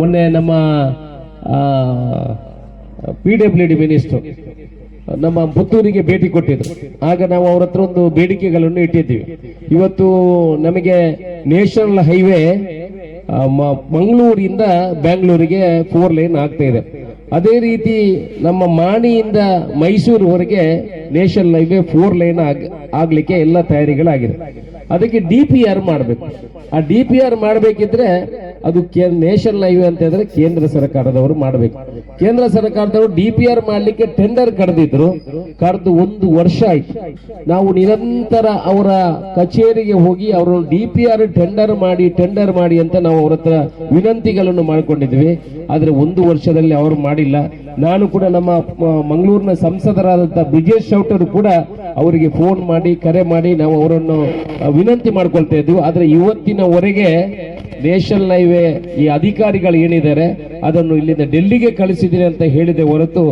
ಮೊನ್ನೆ ನಮ್ಮ PWD minister ನಮ್ಮ ಪುತ್ತೂರಿಗೆ ಭೇಟಿ ಕೊಟ್ಟಿದ್ರು. ಆಗ ನಾವು ಅವ್ರ ಹತ್ರ ಒಂದು ಬೇಡಿಕೆಗಳನ್ನು ಇಟ್ಟಿದ್ದೀವಿ. ಇವತ್ತು ನಮಗೆ ನ್ಯಾಷನಲ್ ಹೈವೇ ಮಂಗಳೂರಿಂದ ಬೆಂಗಳೂರಿಗೆ 4 ಲೈನ್ ಆಗ್ತಾ ಇದೆ. ಅದೇ ರೀತಿ ನಮ್ಮ ಮಾಣಿಯಿಂದ ಮೈಸೂರುವರೆಗೆ ನ್ಯಾಷನಲ್ ಹೈವೇ 4 ಲೈನ್ ಆಗ್ಲಿಕ್ಕೆ ಎಲ್ಲ ತಯಾರಿಗಳಾಗಿದೆ. ಅದಕ್ಕೆ DPR ಮಾಡಬೇಕು. ಆ DPR ಮಾಡಬೇಕಿದ್ರೆ ಅದು ನ್ಯಾಷನಲ್ ಹೈವೇ ಅಂತ ಹೇಳಿದ್ರೆ ಕೇಂದ್ರ ಸರ್ಕಾರದವರು ಮಾಡಬೇಕು. ಕೇಂದ್ರ ಸರ್ಕಾರದವರು DPR ಮಾಡಲಿಕ್ಕೆ ಟೆಂಡರ್ ಕರೆದಿದ್ರು. ಕರೆದು 1 ವರ್ಷ ಆಯ್ತು. ನಾವು ನಿರಂತರ ಅವರ ಕಚೇರಿಗೆ ಹೋಗಿ ಅವರು DPR ಟೆಂಡರ್ ಮಾಡಿ ಅಂತ ನಾವು ಅವ್ರ ಹತ್ರ ವಿನಂತಿಗಳನ್ನು ಮಾಡಿಕೊಂಡಿದ್ವಿ. ಆದ್ರೆ 1 ವರ್ಷದಲ್ಲಿ ಅವರು ಮಾಡಿಲ್ಲ. ನಾನು ಕೂಡ ನಮ್ಮ ಮಂಗಳೂರಿನ ಸಂಸದರಾದಂತಹ ಬ್ರಿಜೇಶ್ ಶೌಟರ್ ಕೂಡ ಅವರಿಗೆ ಫೋನ್ ಮಾಡಿ ಕರೆ ಮಾಡಿ ನಾವು ಅವರನ್ನು ವಿನಂತಿ ಮಾಡ್ಕೊಳ್ತಾ ಇದ್ವಿ. ಆದ್ರೆ ಇವತ್ತಿನವರೆಗೆ ನ್ಯಾಷನಲ್ ಹೈವೇ ಈ ಅಧಿಕಾರಿಗಳು ಏನಿದ್ದಾರೆ ಅದನ್ನು ಇಲ್ಲಿಂದ ಡೆಲ್ಲಿಗೆ ಕಳಿಸಿದ್ದೀನಿ ಅಂತ ಹೇಳಿದೆ ಹೊರತು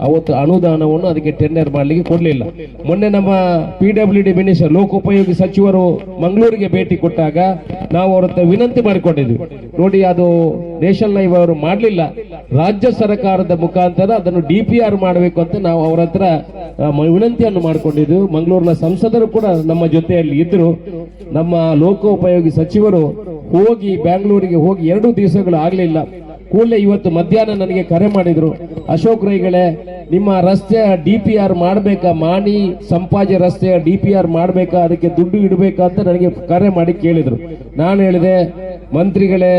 ಅವತ್ತು ಅನುದಾನವನ್ನು ಅದಕ್ಕೆ ಟೆಂಡರ್ ಮಾಡಲಿಕ್ಕೆ ಕೊಡಲಿಲ್ಲ. ಮೊನ್ನೆ ನಮ್ಮ PWD ಮಿನಿಸ್ಟರ್ ಲೋಕೋಪಯೋಗಿ ಸಚಿವರು ಮಂಗಳೂರಿಗೆ ಭೇಟಿ ಕೊಟ್ಟಾಗ ನಾವು ಅವ್ರ ಹತ್ರ ವಿನಂತಿ ಮಾಡಿಕೊಂಡಿದ್ವಿ. ನೋಡಿ, ಅದು ನ್ಯಾಷನಲ್ ಹೈವೇ ಅವರು ಮಾಡಲಿಲ್ಲ. ರಾಜ್ಯ ಸರ್ಕಾರದ ಮುಖಾಂತರ ಅದನ್ನು DPR ಮಾಡಬೇಕು ಅಂತ ನಾವು ಅವರ ಹತ್ರ ವಿನಂತಿಯನ್ನು ಮಾಡಿಕೊಂಡಿದ್ವಿ. ಮಂಗಳೂರಿನ ಸಂಸದರು ಕೂಡ ನಮ್ಮ ಜೊತೆಯಲ್ಲಿ ಇದ್ರು. ನಮ್ಮ ಲೋಕೋಪಯೋಗಿ ಸಚಿವರು ಹೋಗಿ ಬೆಂಗಳೂರಿಗೆ ಹೋಗಿ 2 ದಿವಸಗಳು ಆಗಲಿಲ್ಲ. ಕೂಡಲೇ ಇವತ್ತು ಮಧ್ಯಾಹ್ನ ನನಗೆ ಕರೆ ಮಾಡಿದ್ರು. ಅಶೋಕ್ ರೈಗಳೇ, ನಿಮ್ಮ ರಸ್ತೆಯ DPR ಮಾಡಬೇಕಾ, ಮಾಣಿ ಸಂಪಾಜೆ ರಸ್ತೆಯ DPR ಮಾಡಬೇಕಾ, ಅದಕ್ಕೆ ದುಡ್ಡು ಇಡಬೇಕಾ ಅಂತ ನನಗೆ ಕರೆ ಮಾಡಿ ಕೇಳಿದ್ರು. ನಾನು ಹೇಳಿದೆ, ಮಂತ್ರಿಗಳೇ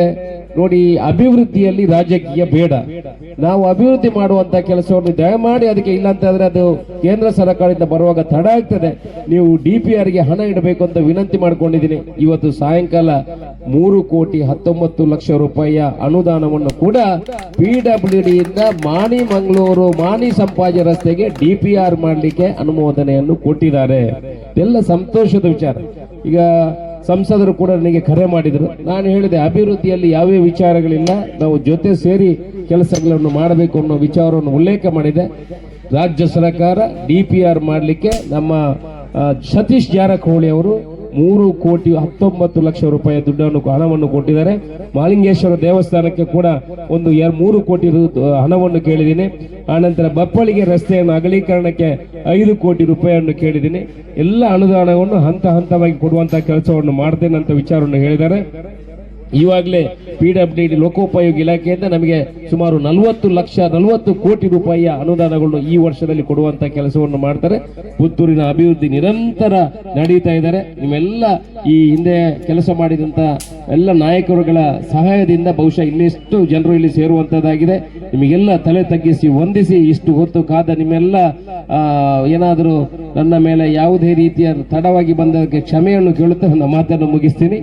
ನೋಡಿ, ಅಭಿವೃದ್ಧಿಯಲ್ಲಿ ರಾಜಕೀಯ ಬೇಡ. ನಾವು ಅಭಿವೃದ್ಧಿ ಮಾಡುವಂತ ಕೆಲಸವನ್ನು ದಯಮಾಡಿ ಅದಕ್ಕೆ ಇಲ್ಲ ಅಂತ ಹೇಳಿದ್ರೆ ಅದು ಕೇಂದ್ರ ಸರ್ಕಾರದಿಂದ ಬರುವಾಗ ತಡ ಆಗ್ತದೆ. ನೀವು DPR ಗೆ ಹಣ ಇಡಬೇಕು ಅಂತ ವಿನಂತಿ ಮಾಡ್ಕೊಂಡಿದ್ದೀನಿ. ಇವತ್ತು ಸಾಯಂಕಾಲ 3,19,00,000 ರೂಪಾಯಿಯ ಅನುದಾನವನ್ನು ಕೂಡ PWD ಇಂದ ಮಾಣಿ ಮಂಗಳೂರು ಮಾಣಿ ಸಂಪಾಜೆ ರಸ್ತೆಗೆ DPR ಮಾಡಲಿಕ್ಕೆ ಅನುಮೋದನೆಯನ್ನು ಕೊಟ್ಟಿದ್ದಾರೆ. ಎಲ್ಲ ಸಂತೋಷದ ವಿಚಾರ. ಈಗ ಸಂಸದರು ಕೂಡ ನನಗೆ ಕರೆ ಮಾಡಿದ್ರು. ನಾನು ಹೇಳಿದೆ, ಅಭಿವೃದ್ಧಿಯಲ್ಲಿ ಯಾವ್ಯಾವ ವಿಚಾರಗಳಿಲ್ಲ, ನಾವು ಜೊತೆ ಸೇರಿ ಕೆಲಸಗಳನ್ನು ಮಾಡಬೇಕು ಅನ್ನೋ ವಿಚಾರವನ್ನು ಉಲ್ಲೇಖ ಮಾಡಿದೆ. ರಾಜ್ಯ ಸರ್ಕಾರ DPR ಮಾಡಲಿಕ್ಕೆ ನಮ್ಮ ಸತೀಶ್ ಜಾರಕಿಹೊಳಿ ಅವರು 3,19,00,000 ರೂಪಾಯಿ ಹಣವನ್ನು ಕೊಟ್ಟಿದ್ದಾರೆ. ಮಾಲಿಂಗೇಶ್ವರ ದೇವಸ್ಥಾನಕ್ಕೆ ಕೂಡ ಒಂದು 3 ಕೋಟಿ ಹಣವನ್ನು ಕೇಳಿದ್ದೀನಿ. ಆನಂತರ ಬಪ್ಪಳಿಗೆ ರಸ್ತೆಯನ್ನು ಅಗಲೀಕರಣಕ್ಕೆ 5 ಕೋಟಿ ರೂಪಾಯಿಯನ್ನು ಕೇಳಿದ್ದೀನಿ. ಎಲ್ಲ ಅನುದಾನವನ್ನು ಹಂತ ಹಂತವಾಗಿ ಕೊಡುವಂತಹ ಕೆಲಸವನ್ನು ಮಾಡ್ತೇನೆ ಅಂತ ವಿಚಾರವನ್ನು ಹೇಳಿದ್ದಾರೆ. ಈವಾಗಲೇ PWD ಲೋಕೋಪಯೋಗಿ ಇಲಾಖೆಯಿಂದ ನಮಗೆ ಸುಮಾರು 40 ಕೋಟಿ ರೂಪಾಯಿಯ ಅನುದಾನಗಳನ್ನು ಈ ವರ್ಷದಲ್ಲಿ ಕೊಡುವಂತ ಕೆಲಸವನ್ನು ಮಾಡ್ತಾರೆ. ಪುತ್ತೂರಿನ ಅಭಿವೃದ್ಧಿ ನಿರಂತರ ನಡೀತಾ ಇದ್ದಾರೆ. ನಿಮ್ಮೆಲ್ಲ ಈ ಹಿಂದೆ ಕೆಲಸ ಮಾಡಿದಂತ ಎಲ್ಲ ನಾಯಕರುಗಳ ಸಹಾಯದಿಂದ ಬಹುಶಃ ಇನ್ನಿಷ್ಟು ಜನರು ಇಲ್ಲಿ ಸೇರುವಂತದ್ದಾಗಿದೆ. ನಿಮಗೆಲ್ಲ ತಲೆ ತಗ್ಗಿಸಿ ವಂದಿಸಿ ಇಷ್ಟು ಹೊತ್ತು ಕಾದ ನಿಮ್ಮೆಲ್ಲ ಏನಾದರೂ ನನ್ನ ಮೇಲೆ ಯಾವುದೇ ರೀತಿಯ ತಡವಾಗಿ ಬಂದಕ್ಕೆ ಕ್ಷಮೆಯನ್ನು ಕೇಳುತ್ತಾ ನನ್ನ ಮಾತನ್ನು ಮುಗಿಸ್ತೀನಿ.